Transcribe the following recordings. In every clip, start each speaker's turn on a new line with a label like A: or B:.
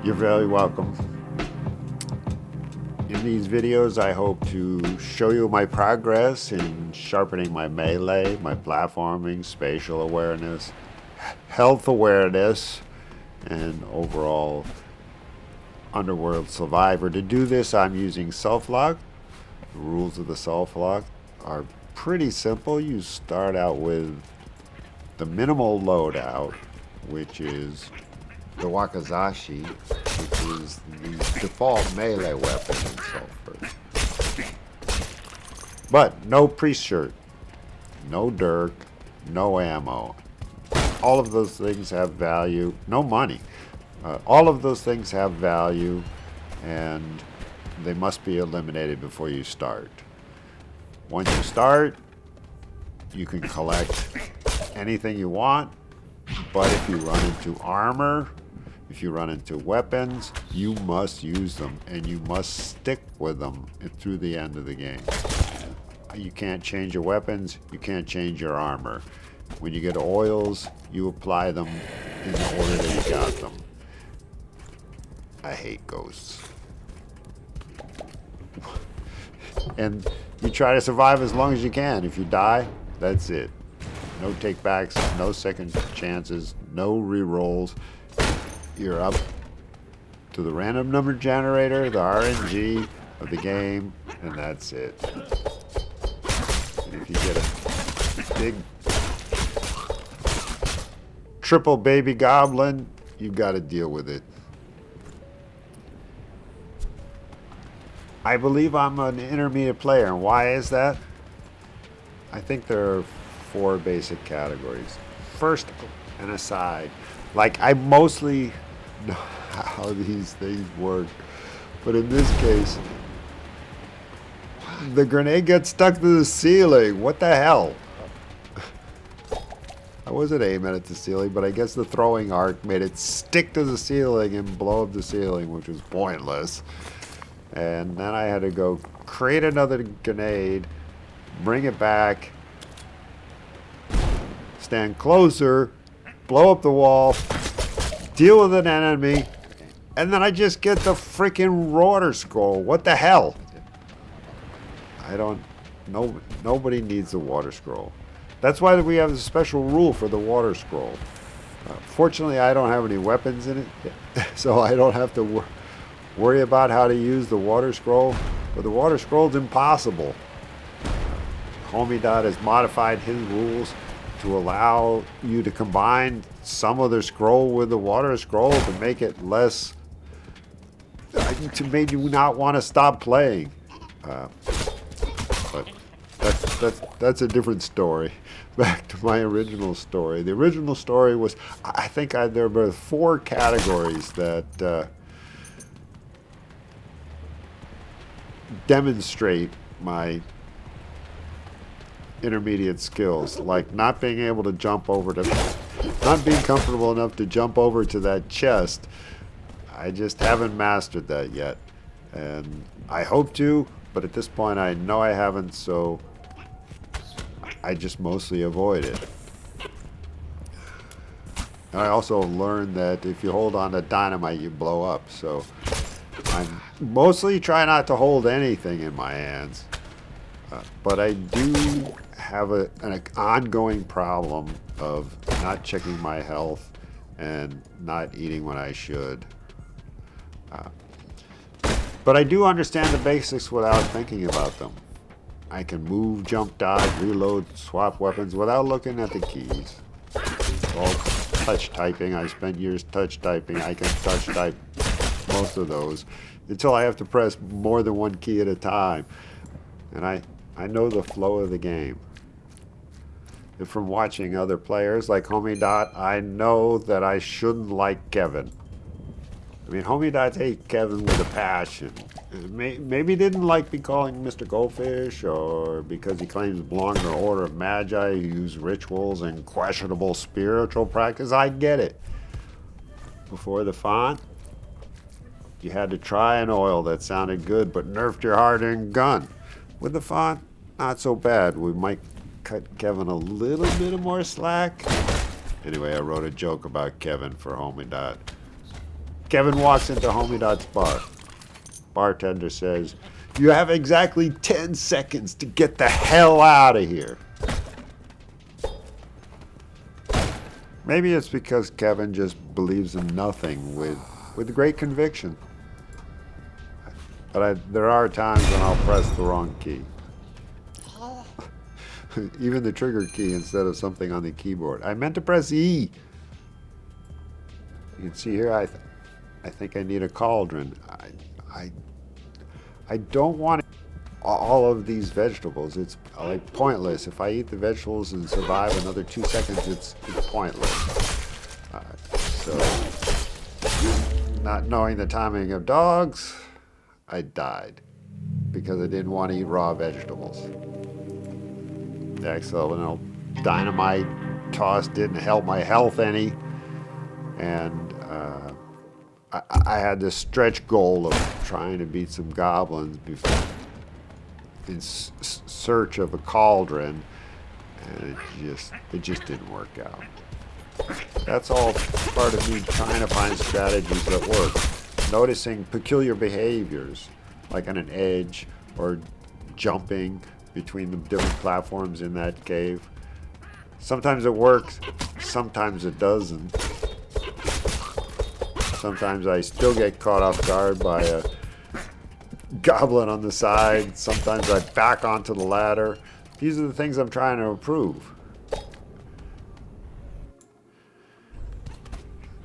A: You're very welcome. In these videos, I hope to show you my progress in sharpening my melee, my platforming, spatial awareness, health awareness, and overall underworld survivor. To do this, I'm using Sulflocke. The rules of the Sulflocke are pretty simple. You start out with the minimal loadout, which is the Wakizashi, which is the default melee weapon in Sulfur. But no priest shirt, no dirk, no ammo. All of those things have value. No money. All of those things have value, and they must be eliminated before you start. Once you start, you can collect anything you want, but if you run into armor, if you run into weapons, you must use them, and you must stick with them through the end of the game. You can't change your weapons, you can't change your armor. When you get oils, you apply them in the order that you got them. I hate ghosts. And you try to survive as long as you can. If you die, that's it. No takebacks, no second chances, no rerolls. You're up to the random number generator, the RNG of the game, and that's it. And if you get a big triple baby goblin, you've got to deal with it. I believe I'm an intermediate player, and why is that? I think there are 4 basic categories. First, an aside, like I mostly know how these things work, but in this case, the grenade gets stuck to the ceiling. What the hell? I wasn't aiming at the ceiling, but I guess the throwing arc made it stick to the ceiling and blow up the ceiling, which was pointless. And then I had to go create another grenade, bring it back, stand closer, blow up the wall, deal with an enemy, and then I just get the freaking water scroll. What the hell? Nobody needs the water scroll. That's why we have a special rule for the water scroll. Fortunately, I don't have any weapons in it, so I don't have to worry about how to use the water scroll, but the water scroll is impossible. Homie has modified his rules to allow you to combine some of the scroll with the water scroll to make it less, to make you not want to stop playing. But that's a different story. Back to my original story. The original story was, I think there were 4 categories that demonstrate my intermediate skills, like not being able to jump over to, not being comfortable enough to jump over to that chest. I just haven't mastered that yet, and I hope to, but at this point I know I haven't, so I just mostly avoid it. And I also learned that if you hold on to dynamite, you blow up, so I mostly try not to hold anything in my hands, but I do have an ongoing problem of not checking my health and not eating when I should. But I do understand the basics without thinking about them. I can move, jump, dodge, reload, swap weapons without looking at the keys. It's all touch typing. I spent years touch typing. I can touch type most of those until I have to press more than one key at a time. And I know the flow of the game. And from watching other players like Homie Dot, I know that I shouldn't like Kevin. I mean, Homie Dot hates Kevin with a passion. Maybe he didn't like me calling Mr. Goldfish, or because he claims to belong to the Order of Magi who use rituals and questionable spiritual practice. I get it. Before the font, you had to try an oil that sounded good but nerfed your hard-earned gun. With the font, not so bad. We might cut Kevin a little bit more slack. Anyway, I wrote a joke about Kevin for Homie Dot. Kevin walks into Homie Dot's bar. Bartender says, "You have exactly 10 seconds to get the hell out of here." Maybe it's because Kevin just believes in nothing with great conviction. But there are times when I'll press the wrong key. Even the trigger key instead of something on the keyboard. I meant to press E. You can see here, I think I need a cauldron. I don't want all of these vegetables. It's like pointless. If I eat the vegetables and survive another 2 seconds, it's pointless. So, not knowing the timing of dogs, I died because I didn't want to eat raw vegetables. The accidental dynamite toss didn't help my health any, and I had this stretch goal of trying to beat some goblins before, in search of a cauldron, and it just didn't work out. That's all part of me trying to find strategies that work. Noticing peculiar behaviors, like on an edge or jumping between the different platforms in that cave. Sometimes it works, sometimes it doesn't. Sometimes I still get caught off guard by a goblin on the side. Sometimes I back onto the ladder. These are the things I'm trying to improve.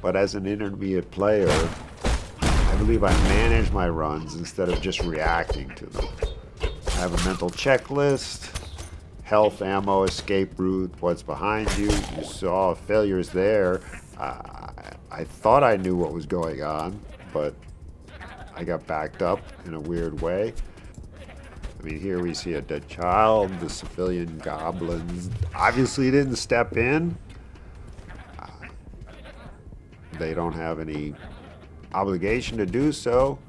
A: But as an intermediate player, I believe I manage my runs instead of just reacting to them. I have a mental checklist, health, ammo, escape route, what's behind you. You saw failures there. I thought I knew what was going on, but I got backed up in a weird way. I mean, here we see a dead child. The civilian goblins obviously didn't step in. They don't have any obligation to do so.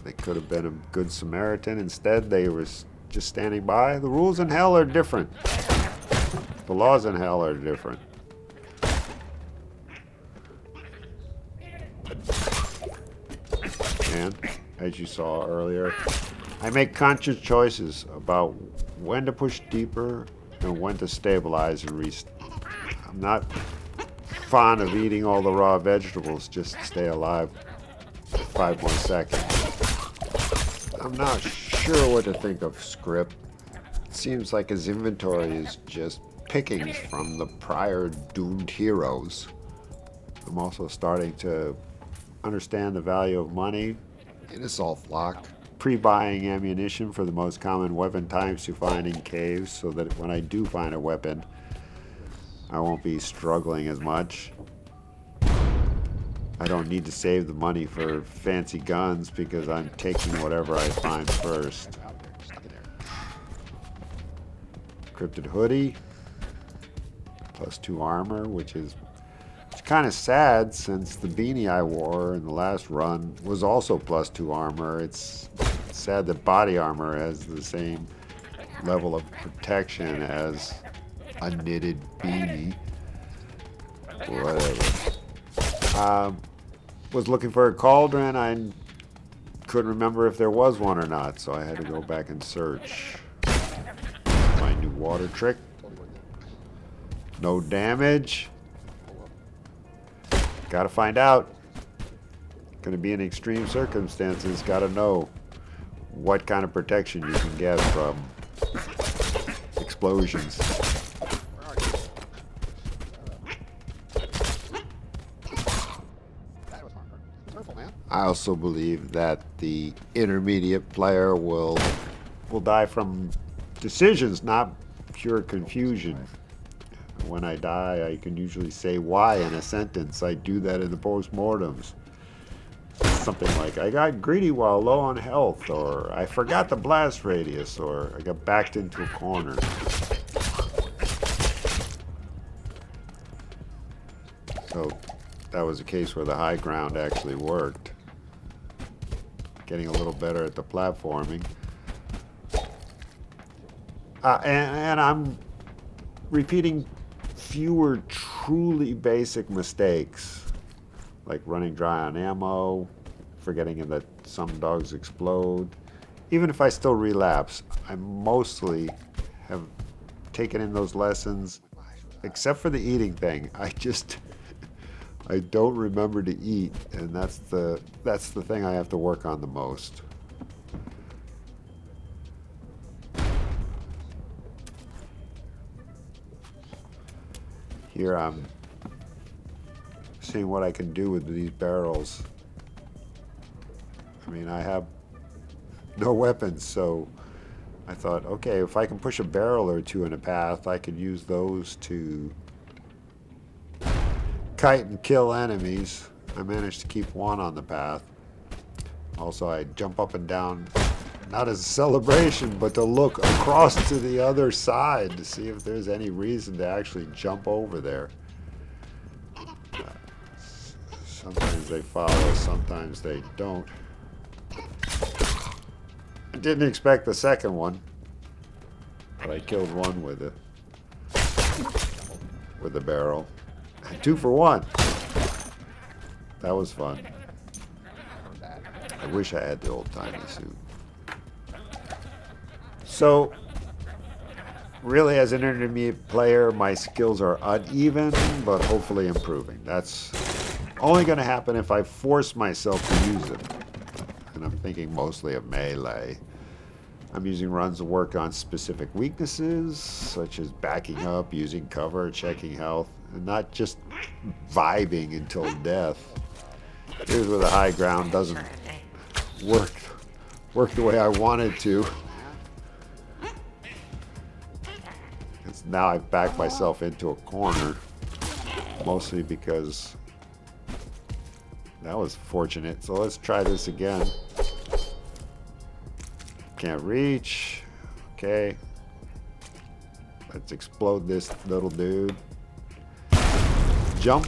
A: They could have been a good Samaritan. Instead, they were just standing by. The rules in hell are different. The laws in hell are different. And as you saw earlier, I make conscious choices about when to push deeper and when to stabilize and restart. I'm not fond of eating all the raw vegetables just to stay alive for 5 more seconds. I'm not sure what to think of Script. It seems like his inventory is just pickings from the prior doomed heroes. I'm also starting to understand the value of money in a Sulflocke. Pre-buying ammunition for the most common weapon types you find in caves so that when I do find a weapon, I won't be struggling as much. I don't need to save the money for fancy guns because I'm taking whatever I find first. Cryptid hoodie, +2 armor, which is kind of sad since the beanie I wore in the last run was also +2 armor. It's sad that body armor has the same level of protection as a knitted beanie. Whatever. Was looking for a cauldron. I couldn't remember if there was one or not, so I had to go back and search. My new water trick. No damage. Gotta find out. Gonna be in extreme circumstances. Gotta know what kind of protection you can get from explosions. I also believe that the intermediate player will die from decisions, not pure confusion. When I die, I can usually say why in a sentence. I do that in the postmortems. Something like, I got greedy while low on health, or I forgot the blast radius, or I got backed into a corner. So that was a case where the high ground actually worked. Getting a little better at the platforming. And I'm repeating fewer truly basic mistakes. like running dry on ammo, forgetting that some dogs explode. Even if I still relapse, I mostly have taken in those lessons, except for the eating thing. I don't remember to eat, and that's the thing I have to work on the most. Here I'm seeing what I can do with these barrels. I mean, I have no weapons, so I thought, okay, if I can push a barrel or two in a path, I could use those to kite and kill enemies. I managed to keep one on the path. Also, I jump up and down, not as a celebration, but to look across to the other side to see if there's any reason to actually jump over there. Sometimes they follow, sometimes they don't. I didn't expect the second one, but I killed one with the barrel. 2 for 1. That was fun. I wish I had the old-timey suit. So, really, as an intermediate player, my skills are uneven, but hopefully improving. That's only going to happen if I force myself to use it. And I'm thinking mostly of melee. I'm using runs to work on specific weaknesses, such as backing up, using cover, checking health, and not just vibing until death. Here's where the high ground doesn't work the way I wanted to. It's now I've backed myself into a corner, mostly because that was fortunate. So let's try this again. Can't reach. Okay. Let's explode this little dude. Jump.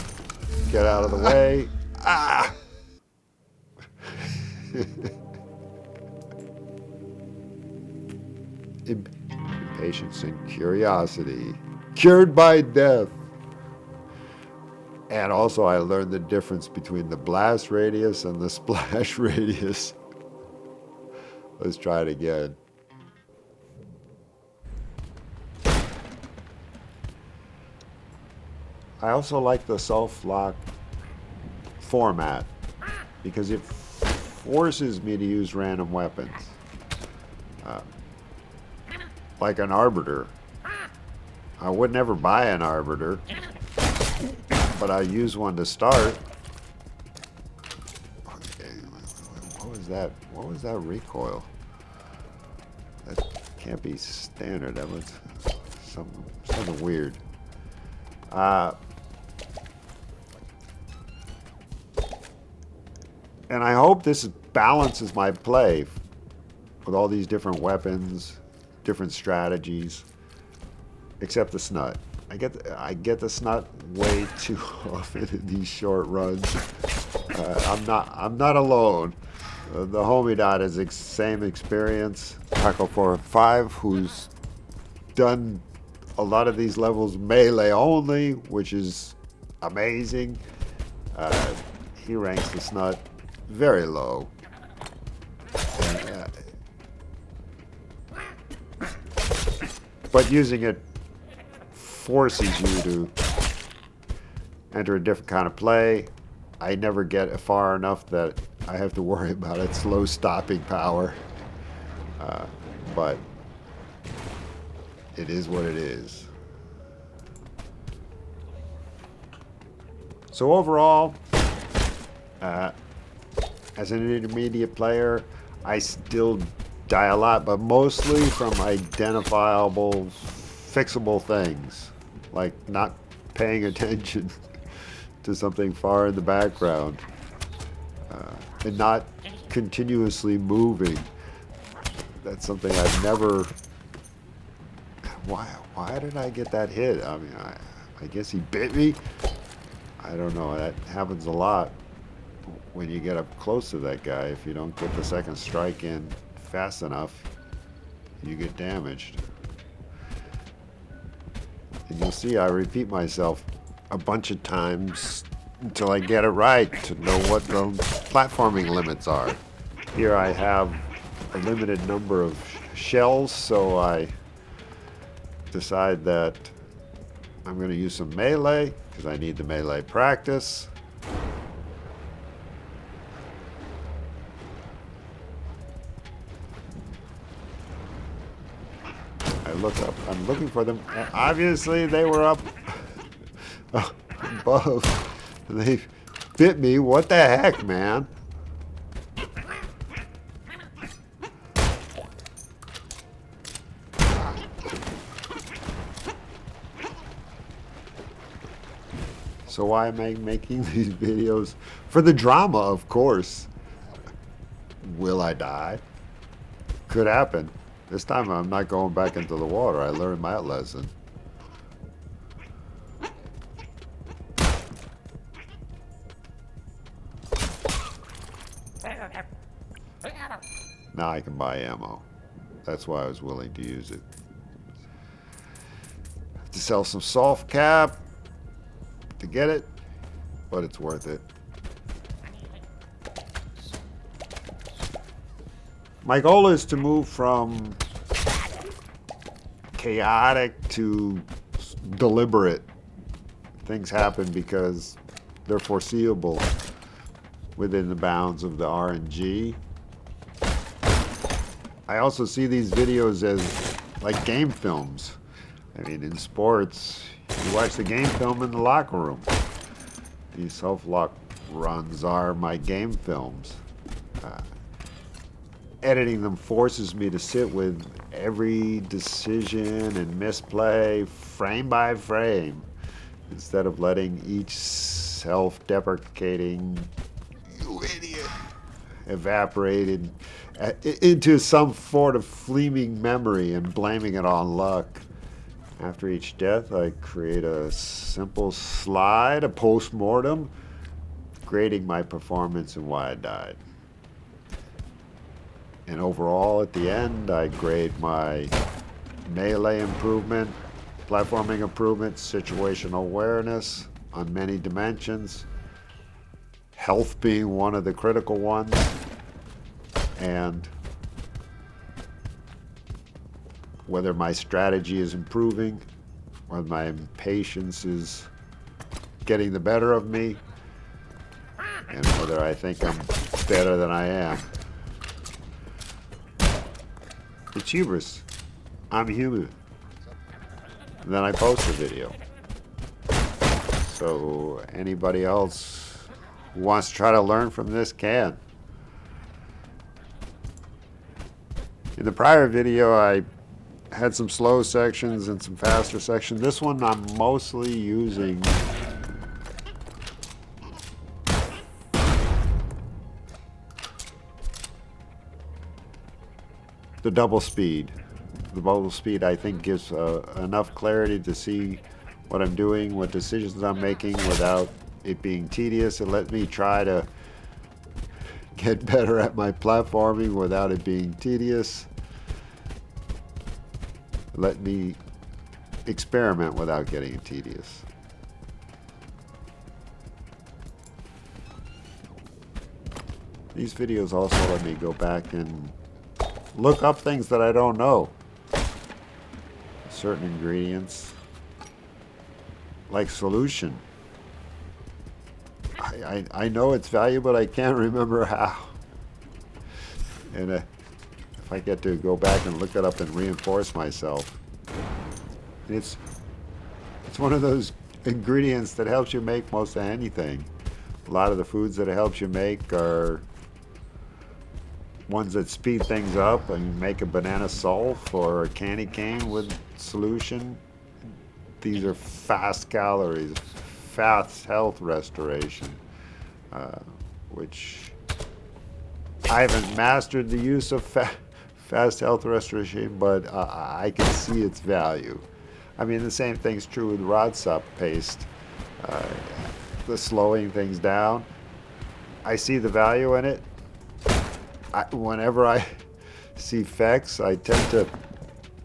A: Get out of the way. Ah! Impatience and curiosity. Cured by death. And also I learned the difference between the blast radius and the splash radius. Let's try it again. I also like the Sulflocke format because it forces me to use random weapons. Like an arbiter. I would never buy an arbiter, but I use one to start. What was that? What was that recoil? That can't be standard. That was something weird. And I hope this balances my play with all these different weapons, different strategies, except the snut. I get the snut way too often in these short runs. I'm not alone. The homie dot has the same experience. Taco 4-5, who's done a lot of these levels melee only, which is amazing. He ranks the snut very low. And, but using it forces you to enter a different kind of play. I never get far enough that I have to worry about its slow stopping power. But it is what it is. So overall, as an intermediate player, I still die a lot, but mostly from identifiable, fixable things, like not paying attention to something far in the background, and not continuously moving. That's something I've never... Why did I get that hit? I mean, I guess he bit me? I don't know. That happens a lot when you get up close to that guy. If you don't get the second strike in fast enough, you get damaged. And you'll see I repeat myself a bunch of times until I get it right to know what the platforming limits are. Here I have a limited number of shells, so I decide that I'm going to use some melee because I need the melee practice. I look up, I'm looking for them. Obviously they were up above. They bit me. What the heck, man? So why am I making these videos? For the drama, of course. Will I die? Could happen. This time I'm not going back into the water. I learned my lesson. Now I can buy ammo. That's why I was willing to use it. Have to sell some soft cap to get it, but it's worth it. My goal is to move from chaotic to deliberate. Things happen because they're foreseeable within the bounds of the RNG. I also see these videos as like game films. I mean, in sports, you watch the game film in the locker room. These Sulflock runs are my game films. Editing them forces me to sit with every decision and misplay frame by frame instead of letting each self-deprecating "you idiot" evaporate into some sort of fleeting memory and blaming it on luck. After each death, I create a simple slide, a post-mortem, grading my performance and why I died. And overall, at the end, I grade my melee improvement, platforming improvement, situational awareness on many dimensions, health being one of the critical ones, and whether my strategy is improving, whether my impatience is getting the better of me, and whether I think I'm better than I am. It's hubris. I'm human. And then I post a video. So anybody else who wants to try to learn from this can. In the prior video, I had some slow sections and some faster sections. This one I'm mostly using the double speed. The double speed, I think, gives enough clarity to see what I'm doing, what decisions I'm making without it being tedious. It lets me try to get better at my platforming without it being tedious. Let me experiment without getting tedious. These videos also let me go back and look up things that I don't know. Certain ingredients, like solution. I know it's valuable, but I can't remember how. And if I get to go back and look it up and reinforce myself, it's one of those ingredients that helps you make most of anything. A lot of the foods that it helps you make are ones that speed things up, and you make a banana sulf or a candy cane with solution. These are fast calories, fast health restoration, which I haven't mastered the use of fast health restoration, but I can see its value. I mean, the same thing's true with rod sop paste. The slowing things down, I see the value in it. Whenever I see effects, I tend to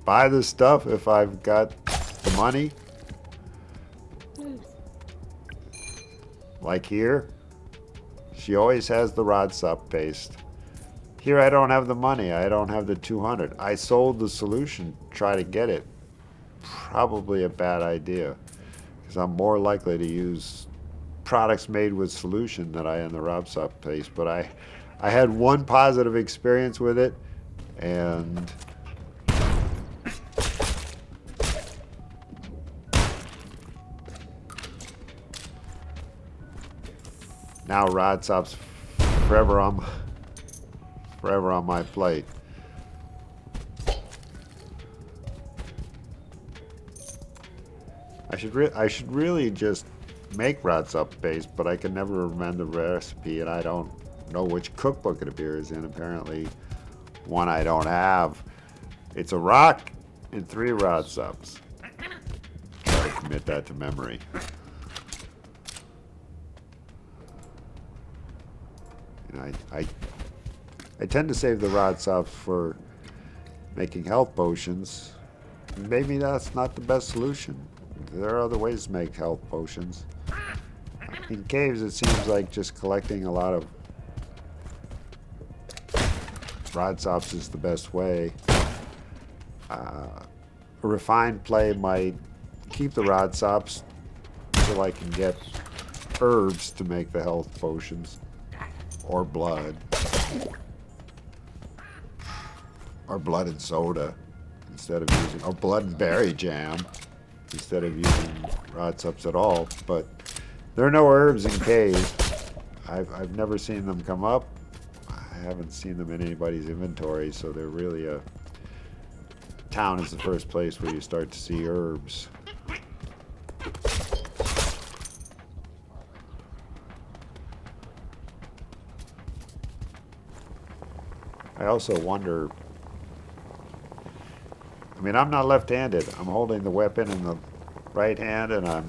A: buy the stuff if I've got the money. Like here, she always has the rod sup paste. Here I don't have the money. I don't have the 200. I sold the solution, try to get it. Probably a bad idea, because I'm more likely to use products made with solution than I am the rod sup paste. But I had one positive experience with it, and now rod sup's forever on my plate. I should really just make rod sup paste, but I can never remember the recipe, and I don't know which cookbook it appears in. Apparently, one I don't have. It's a rock and 3 rod sups. Try to commit that to memory. And I tend to save the rod sups for making health potions. Maybe that's not the best solution. There are other ways to make health potions. In caves, it seems like just collecting a lot of rod sops is the best way. A refined play might keep the rod sops until I can get herbs to make the health potions, or blood, or blood and soda instead of using, or blood and berry jam instead of using rod sups at all. But there are no herbs in caves. I've never seen them come up. I haven't seen them in anybody's inventory, so they're really a town is the first place where you start to see herbs. I also wonder, I mean, I'm not left-handed. I'm holding the weapon in the right hand, and I'm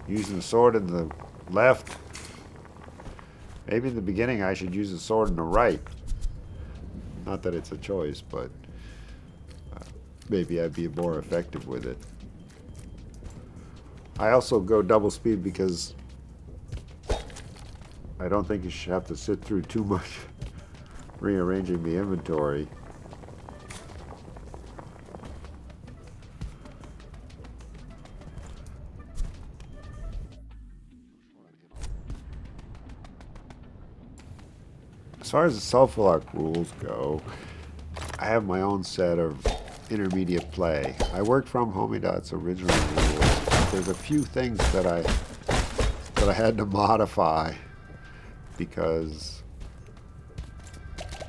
A: using the sword in the left. Maybe in the beginning I should use the sword in the right. Not that it's a choice, but maybe I'd be more effective with it. I also go double speed because I don't think you should have to sit through too much rearranging the inventory. As far as the Sulflocke rules go, I have my own set of intermediate play. I worked from Homidot's original rules. There's a few things that I had to modify because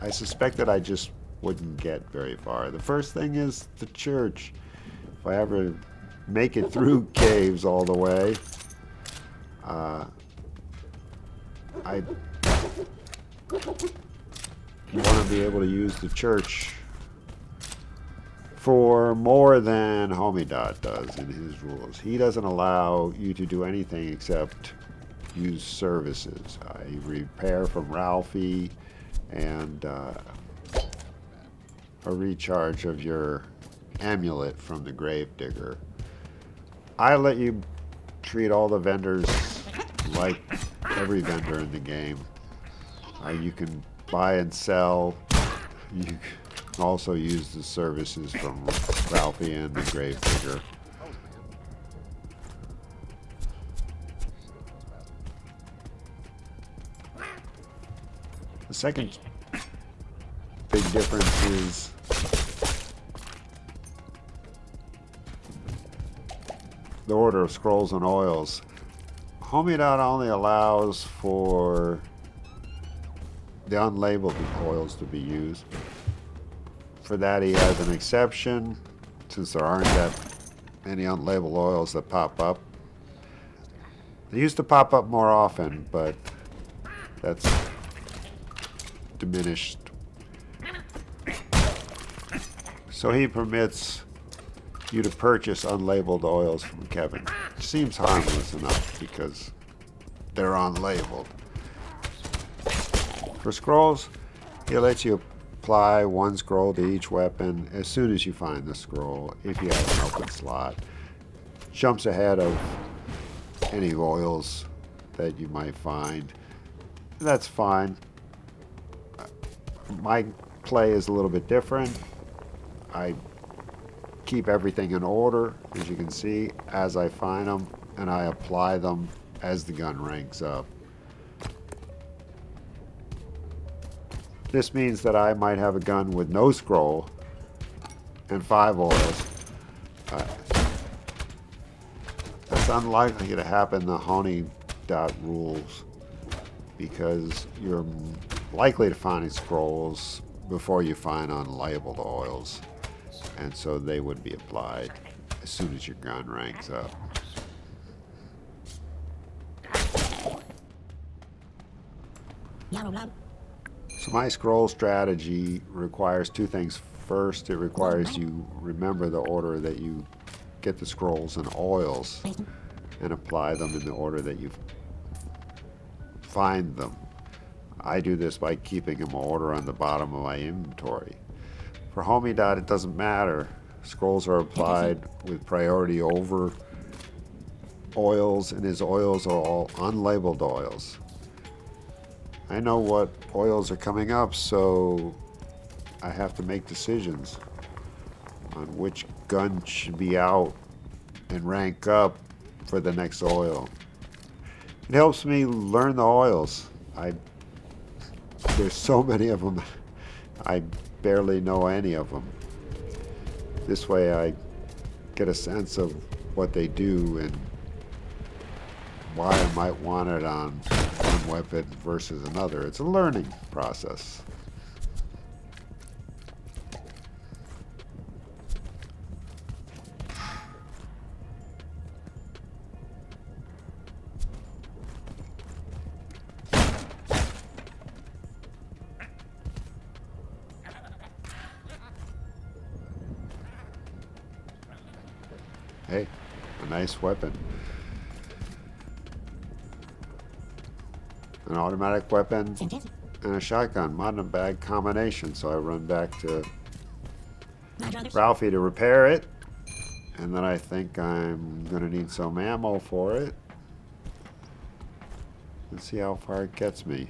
A: I suspected I just wouldn't get very far. The first thing is the church. If I ever make it through caves all the way, I want to be able to use the church for more than Homidot does in his rules. He doesn't allow you to do anything except use services. Repair from Ralphie and a recharge of your amulet from the Gravedigger. I let you treat all the vendors like every vendor in the game. You can buy and sell. You can also use the services from Ralphie and the Gravedigger. The second big difference is the order of scrolls and oils. Homidot only allows for the unlabeled oils to be used. For that, he has an exception, since there aren't that many unlabeled oils that pop up. They used to pop up more often, but that's diminished. So he permits you to purchase unlabeled oils from Kevin. It seems harmless enough because they're unlabeled. For scrolls, he lets you apply one scroll to each weapon as soon as you find the scroll, if you have an open slot. Jumps ahead of any oils that you might find. That's fine. My play is a little bit different. I keep everything in order, as you can see, as I find them, and I apply them as the gun ranks up. This means that I might have a gun with no scroll and 5 oils. That's unlikely to happen in the honey dot rules because you're likely to find scrolls before you find unlabeled oils, and so they would be applied as soon as your gun ranks up. So my scroll strategy requires 2 things. First, it requires you remember the order that you get the scrolls and oils and apply them in the order that you find them. I do this by keeping them in order on the bottom of my inventory. For Homie Dot, it doesn't matter. Scrolls are applied with priority over oils, and his oils are all unlabeled oils. I know what oils are coming up, so I have to make decisions on which gun should be out and rank up for the next oil. It helps me learn the oils. There's so many of them, I barely know any of them. This way I get a sense of what they do and why I might want it on one weapon versus another. It's a learning process. Hey, a nice weapon. An automatic weapon and a shotgun. Not a bad combination, so I run back to Ralphie to repair it. And then I think I'm going to need some ammo for it. Let's see how far it gets me.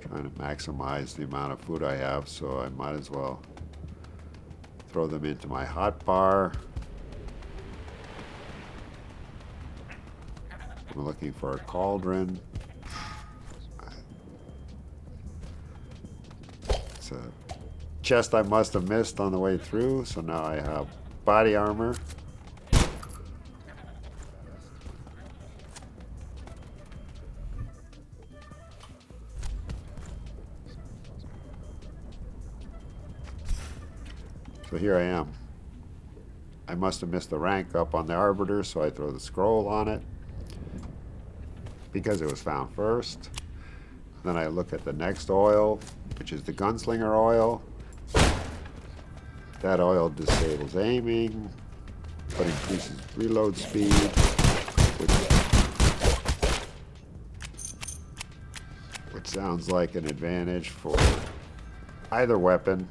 A: Trying to maximize the amount of food I have, so I might as well throw them into my hot bar. I'm looking for a cauldron. It's a chest I must have missed on the way through, so now I have body armor. So here I am. I must have missed the rank up on the Arbiter, so I throw the scroll on it because it was found first. Then I look at the next oil, which is the Gunslinger oil. That oil disables aiming, but increases reload speed, which sounds like an advantage for either weapon.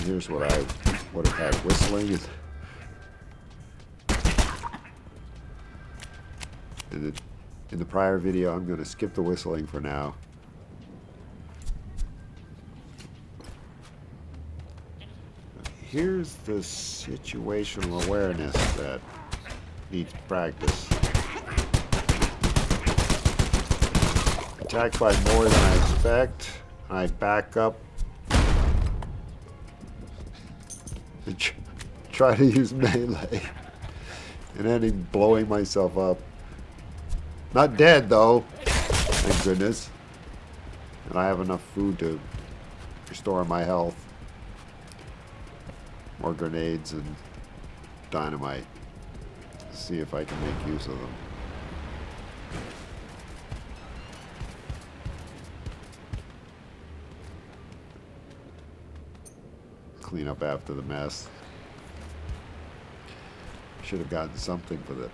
A: Here's what I would have had whistling. In the prior video, I'm going to skip the whistling for now. Here's the situational awareness that needs practice. Attacked by more than I expect. I back up and try to use melee, and ending blowing myself up. Not dead though, thank goodness. And I have enough food to restore my health. More grenades and dynamite. See if I can make use of them. Clean up after the mess. Should have gotten something for the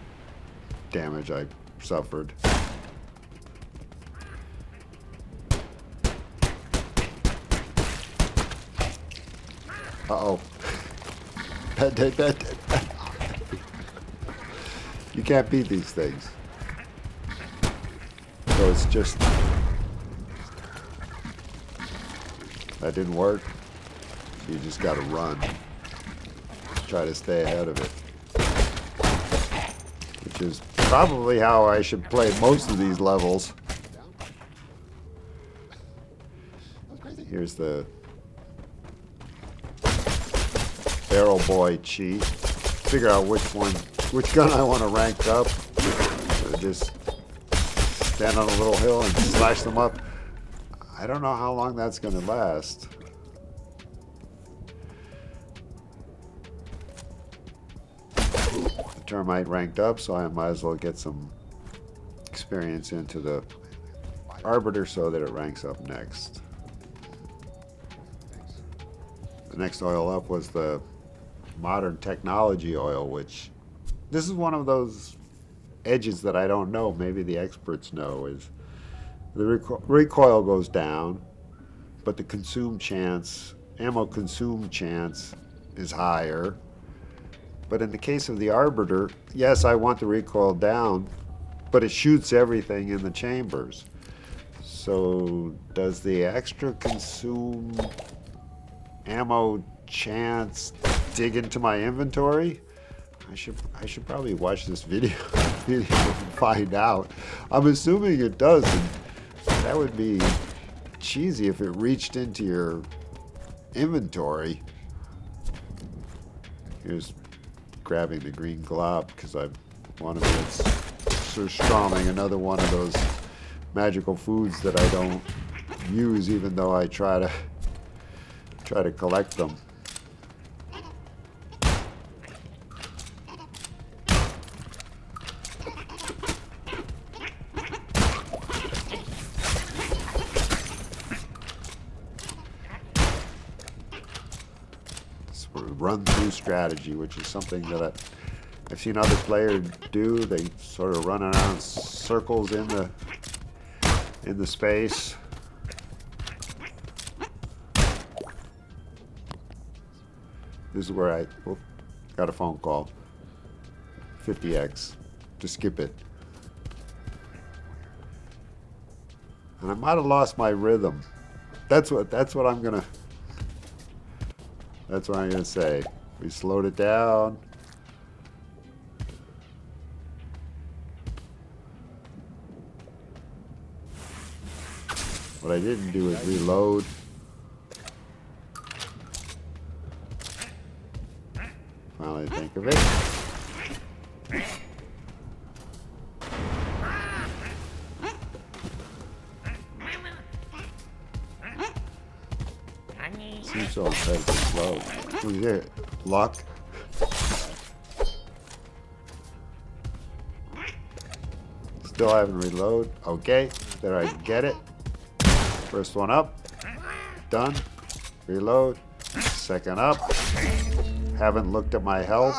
A: damage I suffered. Uh-oh. Dead. You can't beat these things. So it's just... That didn't work. You just gotta run. Try to stay ahead of it. Which is probably how I should play most of these levels. Here's the Barrel Boy cheat. Figure out which gun I want to rank up. Just stand on a little hill and slash them up. I don't know how long that's going to last. The termite ranked up, so I might as well get some experience into the arbiter so that it ranks up next. The next oil up was the modern technology oil, which this is one of those edges that I don't know. Maybe the experts know. Is the recoil goes down, but the ammo consume chance is higher. But in the case of the arbiter, yes, I want the recoil down, but it shoots everything in the chambers. So does the extra consume ammo chance dig into my inventory? I should probably watch this video and find out. I'm assuming it does, and that would be cheesy if it reached into your inventory. Here's grabbing the green glob because I want to be surströmming, another one of those magical foods that I don't use, even though I try to collect them. Run-through strategy, which is something that I've seen other players do. They sort of run around circles in the space. This is where I got a phone call. 50x. To skip it. And I might have lost my rhythm. That's what I'm gonna say. We slowed it down. What I didn't do is reload. Finally think of it. Seems so incredibly slow. Who's there? Lock. Still haven't reload. Okay, there I get it. First one up. Done. Reload. Second up. Haven't looked at my health.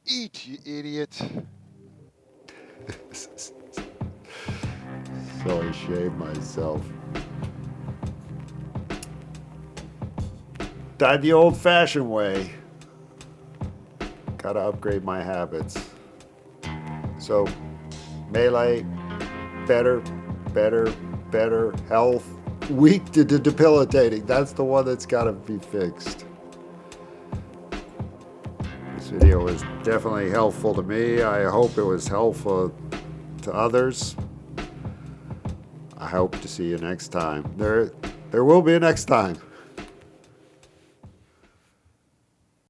B: Eat, you idiot.
A: So I shaved myself. Died the old-fashioned way. Gotta upgrade my habits. So, melee, better. Health, weak to debilitating. That's the one that's gotta be fixed. This video was definitely helpful to me. I hope it was helpful to others. I hope to see you next time. There will be a next time.